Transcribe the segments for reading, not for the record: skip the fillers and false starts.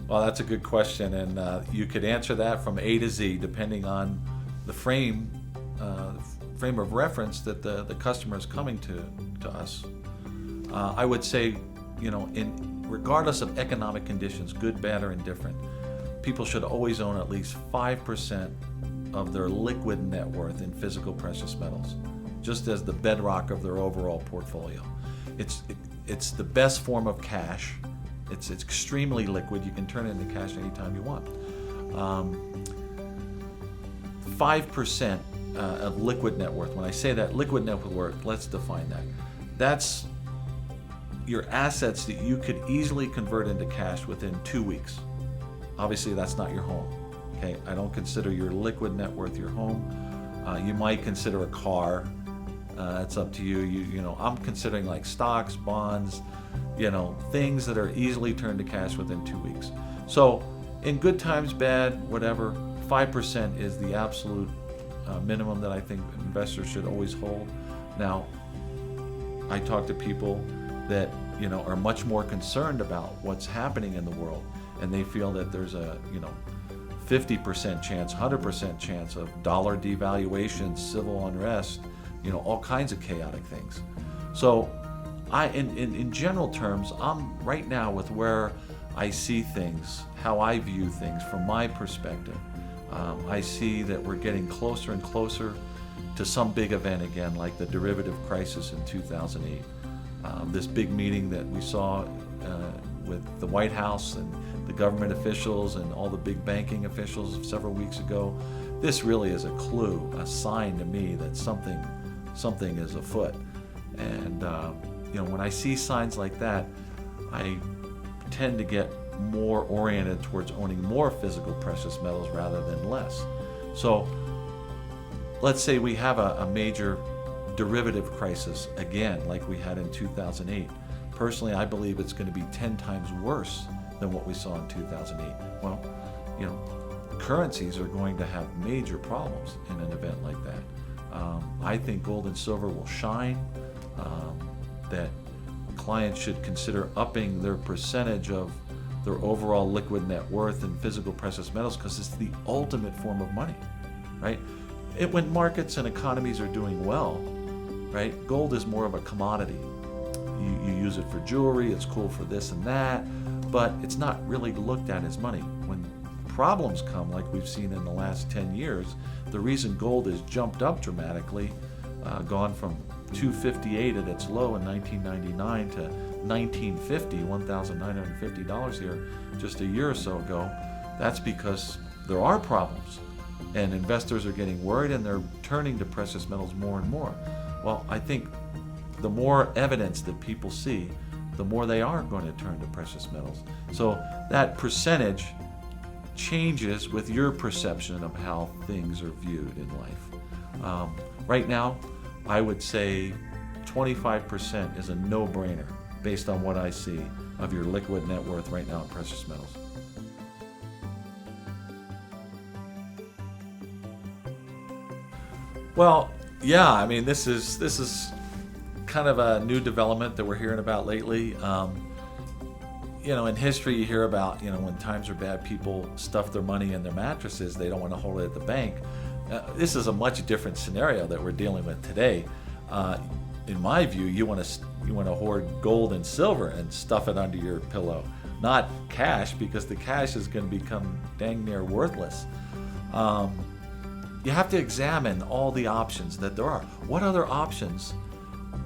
Well, that's a good question, and you could answer that from A to Z depending on the frame of reference that the customer is coming to us. I would say, in regardless of economic conditions, good, bad, or indifferent, people should always own at least 5% of their liquid net worth in physical precious metals, just as the bedrock of their overall portfolio. It's the best form of cash. It's extremely liquid. You can turn it into cash anytime you want. 5% of liquid net worth. When I say that, liquid net worth, let's define that. That's your assets that you could easily convert into cash within 2 weeks. Obviously, that's not your home. Okay, I don't consider your liquid net worth your home. You might consider a car. It's up to you. I'm considering like stocks, bonds, things that are easily turned to cash within 2 weeks. So, in good times, bad, whatever, 5% is the absolute minimum that I think investors should always hold. Now, I talk to people that are much more concerned about what's happening in the world, and they feel that there's a 50% chance, 100% chance of dollar devaluation, civil unrest, all kinds of chaotic things. So in general terms, I'm right now with where I see things, how I view things from my perspective. I see that we're getting closer and closer to some big event again, like the derivative crisis in 2008. This big meeting that we saw with the White House and the government officials and all the big banking officials several weeks ago, this really is a clue, a sign to me that something is afoot. And when I see signs like that, I tend to get more oriented towards owning more physical precious metals rather than less. So let's say we have a major derivative crisis again, like we had in 2008. Personally, I believe it's going to be 10 times worse than what we saw in 2008. Well, currencies are going to have major problems in an event like that. I think gold and silver will shine, that clients should consider upping their percentage of their overall liquid net worth in physical precious metals because it's the ultimate form of money, right? When markets and economies are doing well, right, gold is more of a commodity. You use it for jewelry, it's cool for this and that, but it's not really looked at as money. When problems come, like we've seen in the last 10 years, the reason gold has jumped up dramatically, gone from $258 at its low in 1999 to $1,950 here just a year or so ago, that's because there are problems and investors are getting worried and they're turning to precious metals more and more. Well, I think the more evidence that people see, the more they are going to turn to precious metals. So that percentage changes with your perception of how things are viewed in life. Right now, I would say 25% is a no-brainer based on what I see of your liquid net worth right now in precious metals. Well, yeah, I mean, this is kind of a new development that we're hearing about lately. In history, you hear about, when times are bad, people stuff their money in their mattresses. They don't want to hold it at the bank. This is a much different scenario that we're dealing with today. In my view, you want to hoard gold and silver and stuff it under your pillow, not cash, because the cash is going to become dang near worthless. You have to examine all the options that there are. What other options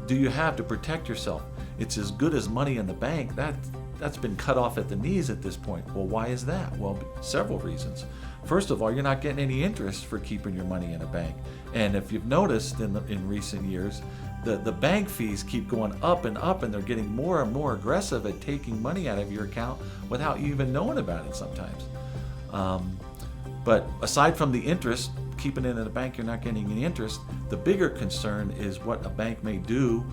do you have to protect yourself? It's as good as money in the bank. That's been cut off at the knees at this point. Well, why is that? Well, several reasons. First of all, you're not getting any interest for keeping your money in a bank. And if you've noticed in recent years, the bank fees keep going up and up, and they're getting more and more aggressive at taking money out of your account without you even knowing about it sometimes. But aside from the interest, keeping it in a bank, you're not getting any interest. The bigger concern is what a bank may do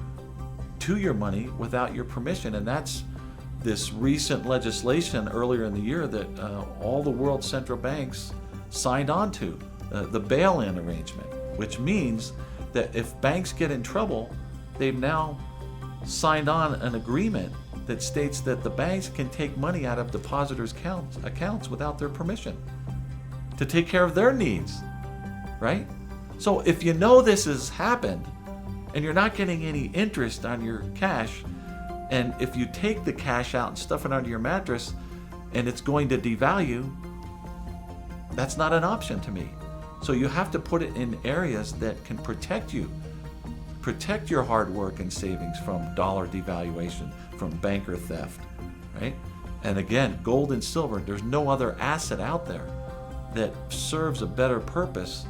to your money without your permission, and that's this recent legislation earlier in the year that all the world central banks signed on to, the bail-in arrangement, which means that if banks get in trouble, they've now signed on an agreement that states that the banks can take money out of depositors' accounts without their permission to take care of their needs, right? So if you know this has happened and you're not getting any interest on your cash, and if you take the cash out and stuff it under your mattress and it's going to devalue, that's not an option to me. So you have to put it in areas that can protect you. Protect your hard work and savings from dollar devaluation, from banker theft, right? And again, gold and silver, there's no other asset out there that serves a better purpose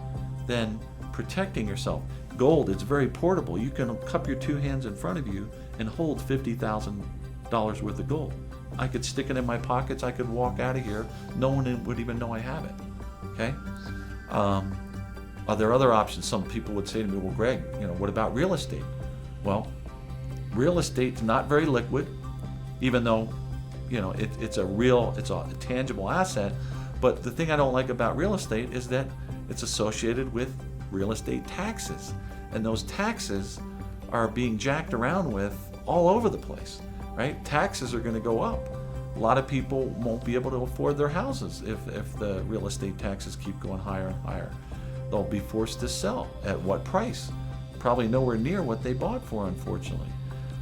than protecting yourself. Gold, it's very portable. You can cup your two hands in front of you and hold $50,000 worth of gold. I could stick it in my pockets. I could walk out of here. No one would even know I have it. Okay? Are there other options? Some people would say to me, well, Greg, what about real estate? Well, real estate's not very liquid, even though, it's a tangible asset. But the thing I don't like about real estate is that it's associated with real estate taxes. And those taxes are being jacked around with all over the place, right? Taxes are going to go up. A lot of people won't be able to afford their houses if the real estate taxes keep going higher and higher. They'll be forced to sell. At what price? Probably nowhere near what they bought for, unfortunately.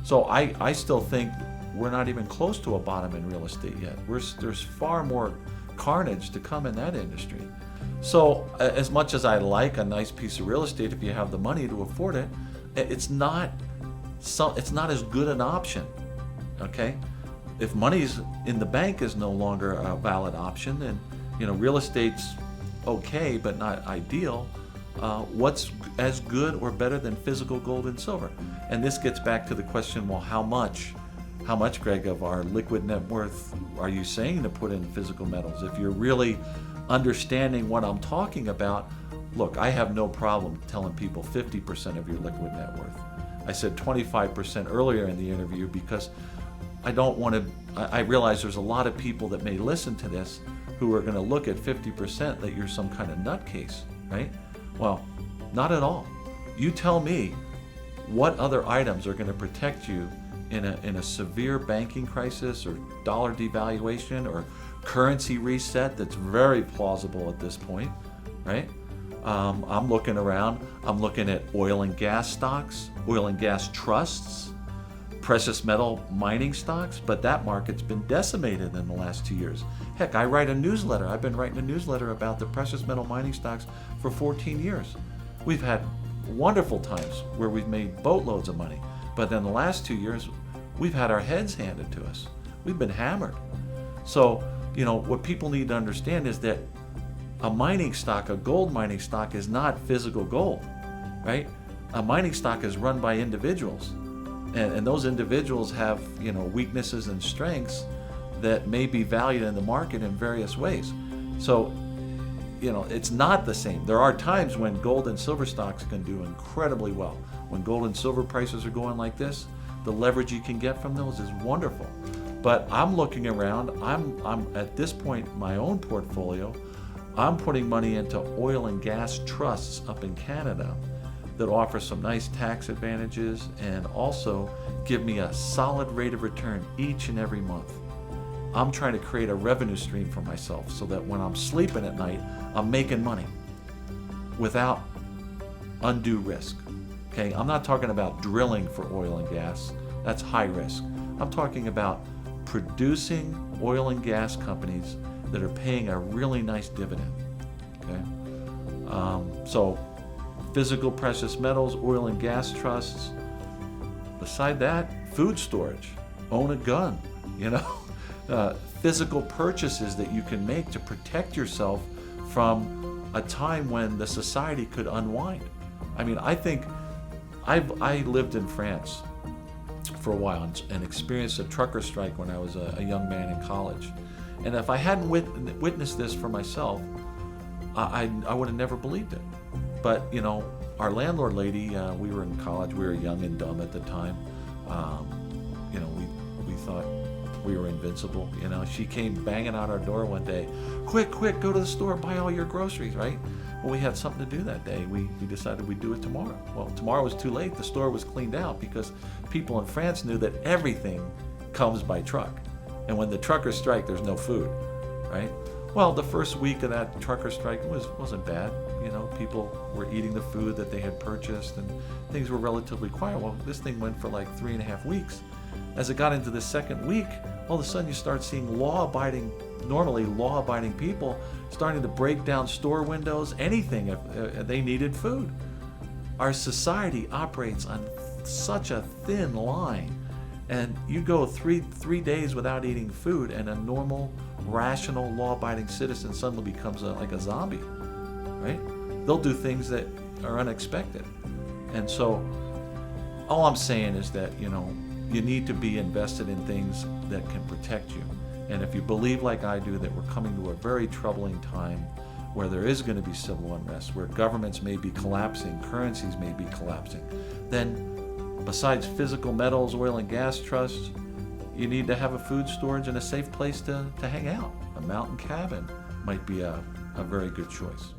So I still think we're not even close to a bottom in real estate yet. There's far more carnage to come in that industry. So as much as I like a nice piece of real estate, if you have the money to afford it, it's not as good an option, okay? If money's in the bank is no longer a valid option, then real estate's okay but not ideal. What's as good or better than physical gold and silver? And this gets back to the question, well, how much, Greg, of our liquid net worth are you saying to put in physical metals? If you're really understanding what I'm talking about, look, I have no problem telling people 50% of your liquid net worth. I said 25% earlier in the interview because I don't want to, I realize there's a lot of people that may listen to this who are going to look at 50% that you're some kind of nutcase, right? Well, not at all. You tell me what other items are going to protect you in a severe banking crisis or dollar devaluation or currency reset that's very plausible at this point, right? I'm looking around. I'm looking at oil and gas stocks, oil and gas trusts, precious metal mining stocks, but that market's been decimated in the last 2 years. Heck, I write a newsletter. I've been writing a newsletter about the precious metal mining stocks for 14 years. We've had wonderful times where we've made boatloads of money, but in the last 2 years, we've had our heads handed to us. We've been hammered. So, what people need to understand is that a mining stock, a gold mining stock, is not physical gold, right? A mining stock is run by individuals. And those individuals have, weaknesses and strengths that may be valued in the market in various ways. So, it's not the same. There are times when gold and silver stocks can do incredibly well. When gold and silver prices are going like this, the leverage you can get from those is wonderful. But I'm looking around. I'm at this point, my own portfolio, I'm putting money into oil and gas trusts up in Canada that offer some nice tax advantages and also give me a solid rate of return each and every month. I'm trying to create a revenue stream for myself so that when I'm sleeping at night, I'm making money without undue risk. Okay, I'm not talking about drilling for oil and gas. That's high risk. I'm talking about producing oil and gas companies that are paying a really nice dividend. Okay, so physical precious metals, oil and gas trusts. Beside that, food storage, own a gun, physical purchases that you can make to protect yourself from a time when the society could unwind. I mean, I think I lived in France for a while and experienced a trucker strike when I was a young man in college. And if I hadn't witnessed this for myself, I would have never believed it. But, our landlord lady, we were in college, we were young and dumb at the time. We thought we were invincible. She came banging out our door one day. Quick, go to the store, buy all your groceries, right? Well, we had something to do that day. We decided we'd do it tomorrow. Well, tomorrow was too late. The store was cleaned out because people in France knew that everything comes by truck. And when the truckers strike, there's no food, right? Well, the first week of that trucker strike wasn't bad. People were eating the food that they had purchased, and things were relatively quiet. Well, this thing went for like 3.5 weeks. As it got into the second week, all of a sudden you start seeing normally law-abiding people starting to break down store windows, anything if they needed food. Our society operates on such a thin line, and you go three days without eating food, and a normal, rational, law-abiding citizen suddenly becomes like a zombie, right? They'll do things that are unexpected. And so all I'm saying is that, you need to be invested in things that can protect you. And if you believe like I do that we're coming to a very troubling time where there is going to be civil unrest, where governments may be collapsing, currencies may be collapsing, then besides physical metals, oil and gas trusts, you need to have a food storage and a safe place to hang out. A mountain cabin might be a very good choice.